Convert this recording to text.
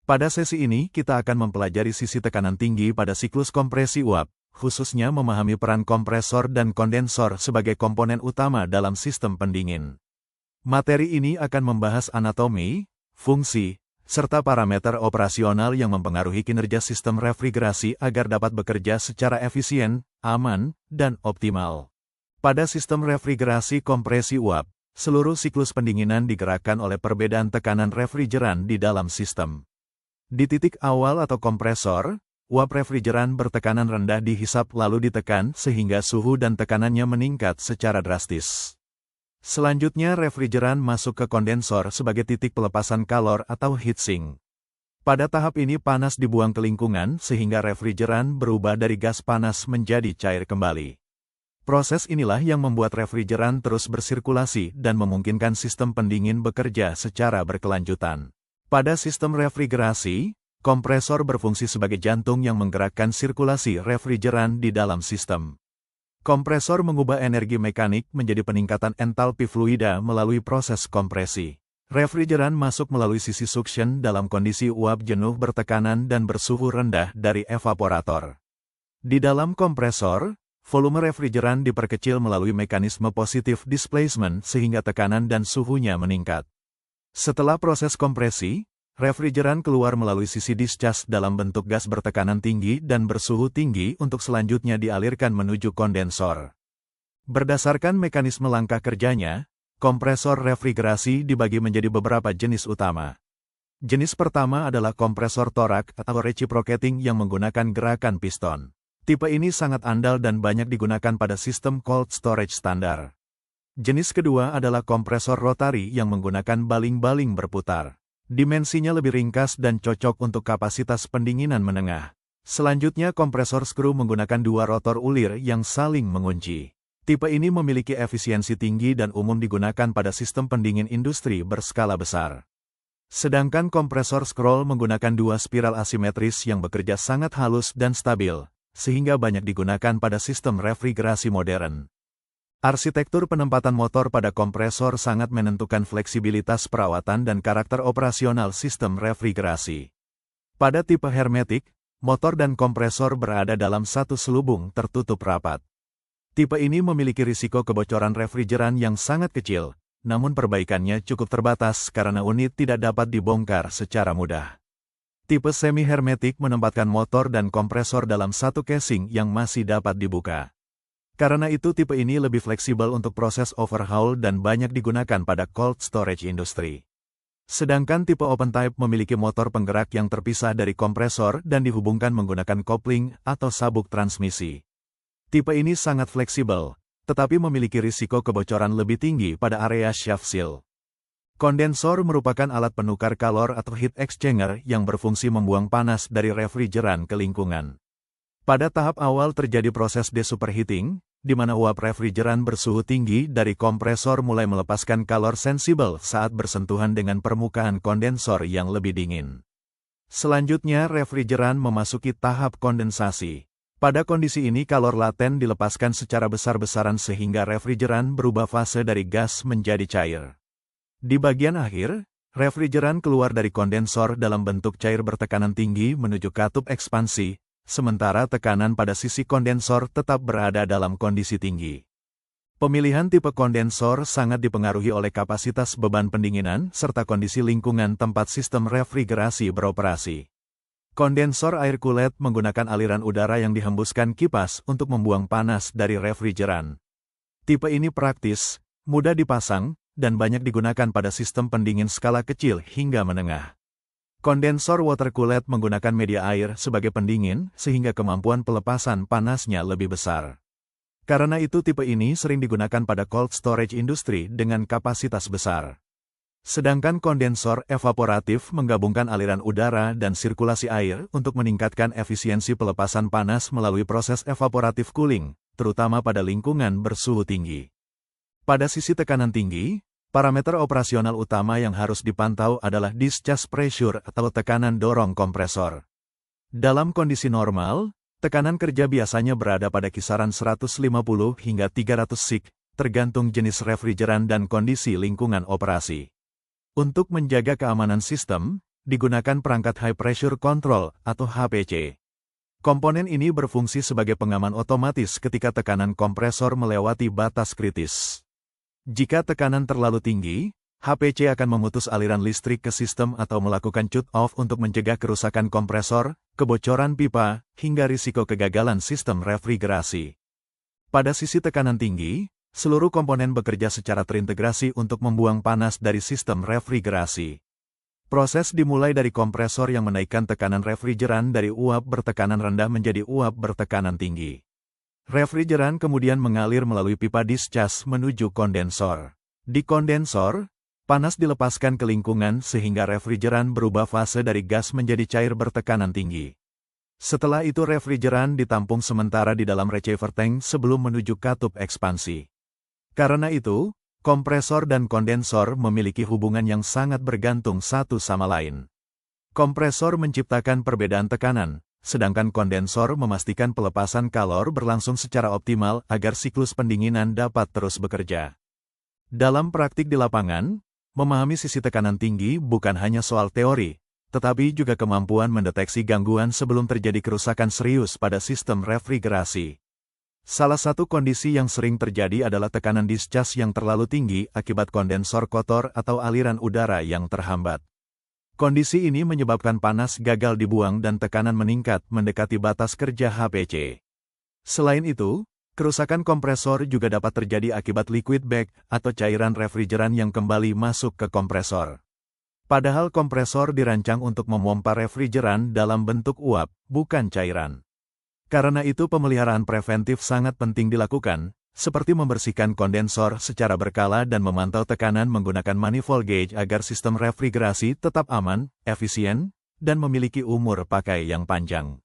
Pada sesi ini, kita akan mempelajari sisi tekanan tinggi pada siklus kompresi uap, khususnya memahami peran kompresor dan kondensor sebagai komponen utama dalam sistem pendingin. Materi ini akan membahas anatomi, fungsi, serta parameter operasional yang mempengaruhi kinerja sistem refrigerasi agar dapat bekerja secara efisien, aman, dan optimal. Pada sistem refrigerasi kompresi uap, seluruh siklus pendinginan digerakkan oleh perbedaan tekanan refrigeran di dalam sistem. Di titik awal atau kompresor, uap refrigeran bertekanan rendah dihisap lalu ditekan sehingga suhu dan tekanannya meningkat secara drastis. Selanjutnya refrigeran masuk ke kondensor sebagai titik pelepasan kalor atau heat sink. Pada tahap ini panas dibuang ke lingkungan sehingga refrigeran berubah dari gas panas menjadi cair kembali. Proses inilah yang membuat refrigeran terus bersirkulasi dan memungkinkan sistem pendingin bekerja secara berkelanjutan. Pada sistem refrigerasi, kompresor berfungsi sebagai jantung yang menggerakkan sirkulasi refrigeran di dalam sistem. Kompresor mengubah energi mekanik menjadi peningkatan entalpi fluida melalui proses kompresi. Refrigeran masuk melalui sisi suction dalam kondisi uap jenuh bertekanan dan bersuhu rendah dari evaporator. Di dalam kompresor, volume refrigeran diperkecil melalui mekanisme positive displacement sehingga tekanan dan suhunya meningkat. Setelah proses kompresi, refrigeran keluar melalui sisi discharge dalam bentuk gas bertekanan tinggi dan bersuhu tinggi untuk selanjutnya dialirkan menuju kondensor. Berdasarkan mekanisme langkah kerjanya, kompresor refrigerasi dibagi menjadi beberapa jenis utama. Jenis pertama adalah kompresor torak atau reciprocating yang menggunakan gerakan piston. Tipe ini sangat andal dan banyak digunakan pada sistem cold storage standar. Jenis kedua adalah kompresor rotari yang menggunakan baling-baling berputar. Dimensinya lebih ringkas dan cocok untuk kapasitas pendinginan menengah. Selanjutnya kompresor skru menggunakan dua rotor ulir yang saling mengunci. Tipe ini memiliki efisiensi tinggi dan umum digunakan pada sistem pendingin industri berskala besar. Sedangkan kompresor scroll menggunakan dua spiral asimetris yang bekerja sangat halus dan stabil, sehingga banyak digunakan pada sistem refrigerasi modern. Arsitektur penempatan motor pada kompresor sangat menentukan fleksibilitas perawatan dan karakter operasional sistem refrigerasi. Pada tipe hermetik, motor dan kompresor berada dalam satu selubung tertutup rapat. Tipe ini memiliki risiko kebocoran refrigeran yang sangat kecil, namun perbaikannya cukup terbatas karena unit tidak dapat dibongkar secara mudah. Tipe semi-hermetik menempatkan motor dan kompresor dalam satu casing yang masih dapat dibuka. Karena itu tipe ini lebih fleksibel untuk proses overhaul dan banyak digunakan pada cold storage industri. Sedangkan tipe open type memiliki motor penggerak yang terpisah dari kompresor dan dihubungkan menggunakan kopling atau sabuk transmisi. Tipe ini sangat fleksibel, tetapi memiliki risiko kebocoran lebih tinggi pada area shaft seal. Kondensor merupakan alat penukar kalor atau heat exchanger yang berfungsi membuang panas dari refrigeran ke lingkungan. Pada tahap awal terjadi proses desuperheating, di mana uap refrigeran bersuhu tinggi dari kompresor mulai melepaskan kalor sensibel saat bersentuhan dengan permukaan kondensor yang lebih dingin. Selanjutnya refrigeran memasuki tahap kondensasi. Pada kondisi ini kalor laten dilepaskan secara besar-besaran sehingga refrigeran berubah fase dari gas menjadi cair. Di bagian akhir, refrigeran keluar dari kondensor dalam bentuk cair bertekanan tinggi menuju katup ekspansi, sementara tekanan pada sisi kondensor tetap berada dalam kondisi tinggi. Pemilihan tipe kondensor sangat dipengaruhi oleh kapasitas beban pendinginan serta kondisi lingkungan tempat sistem refrigerasi beroperasi. Kondensor air kulet menggunakan aliran udara yang dihembuskan kipas untuk membuang panas dari refrigeran. Tipe ini praktis, mudah dipasang, dan banyak digunakan pada sistem pendingin skala kecil hingga menengah. Kondensor water cooler menggunakan media air sebagai pendingin sehingga kemampuan pelepasan panasnya lebih besar. Karena itu tipe ini sering digunakan pada cold storage industri dengan kapasitas besar. Sedangkan kondensor evaporatif menggabungkan aliran udara dan sirkulasi air untuk meningkatkan efisiensi pelepasan panas melalui proses evaporative cooling, terutama pada lingkungan bersuhu tinggi. Pada sisi tekanan tinggi, parameter operasional utama yang harus dipantau adalah discharge pressure atau tekanan dorong kompresor. Dalam kondisi normal, tekanan kerja biasanya berada pada kisaran 150 hingga 300 sik, tergantung jenis refrigeran dan kondisi lingkungan operasi. Untuk menjaga keamanan sistem, digunakan perangkat High Pressure Control atau HPC. Komponen ini berfungsi sebagai pengaman otomatis ketika tekanan kompresor melewati batas kritis. Jika tekanan terlalu tinggi, HPC akan memutus aliran listrik ke sistem atau melakukan shut-off untuk mencegah kerusakan kompresor, kebocoran pipa, hingga risiko kegagalan sistem refrigerasi. Pada sisi tekanan tinggi, seluruh komponen bekerja secara terintegrasi untuk membuang panas dari sistem refrigerasi. Proses dimulai dari kompresor yang menaikkan tekanan refrigeran dari uap bertekanan rendah menjadi uap bertekanan tinggi. Refrigeran kemudian mengalir melalui pipa discharge menuju kondensor. Di kondensor, panas dilepaskan ke lingkungan sehingga refrigeran berubah fase dari gas menjadi cair bertekanan tinggi. Setelah itu refrigeran ditampung sementara di dalam receiver tank sebelum menuju katup ekspansi. Karena itu, kompresor dan kondensor memiliki hubungan yang sangat bergantung satu sama lain. Kompresor menciptakan perbedaan tekanan, sedangkan kondensor memastikan pelepasan kalor berlangsung secara optimal agar siklus pendinginan dapat terus bekerja. Dalam praktik di lapangan, memahami sisi tekanan tinggi bukan hanya soal teori, tetapi juga kemampuan mendeteksi gangguan sebelum terjadi kerusakan serius pada sistem refrigerasi. Salah satu kondisi yang sering terjadi adalah tekanan discharge yang terlalu tinggi akibat kondensor kotor atau aliran udara yang terhambat. Kondisi ini menyebabkan panas gagal dibuang dan tekanan meningkat mendekati batas kerja HPC. Selain itu, kerusakan kompresor juga dapat terjadi akibat liquid bag atau cairan refrigeran yang kembali masuk ke kompresor. Padahal kompresor dirancang untuk memompa refrigeran dalam bentuk uap, bukan cairan. Karena itu pemeliharaan preventif sangat penting dilakukan, seperti membersihkan kondensor secara berkala dan memantau tekanan menggunakan manifold gauge agar sistem refrigerasi tetap aman, efisien, dan memiliki umur pakai yang panjang.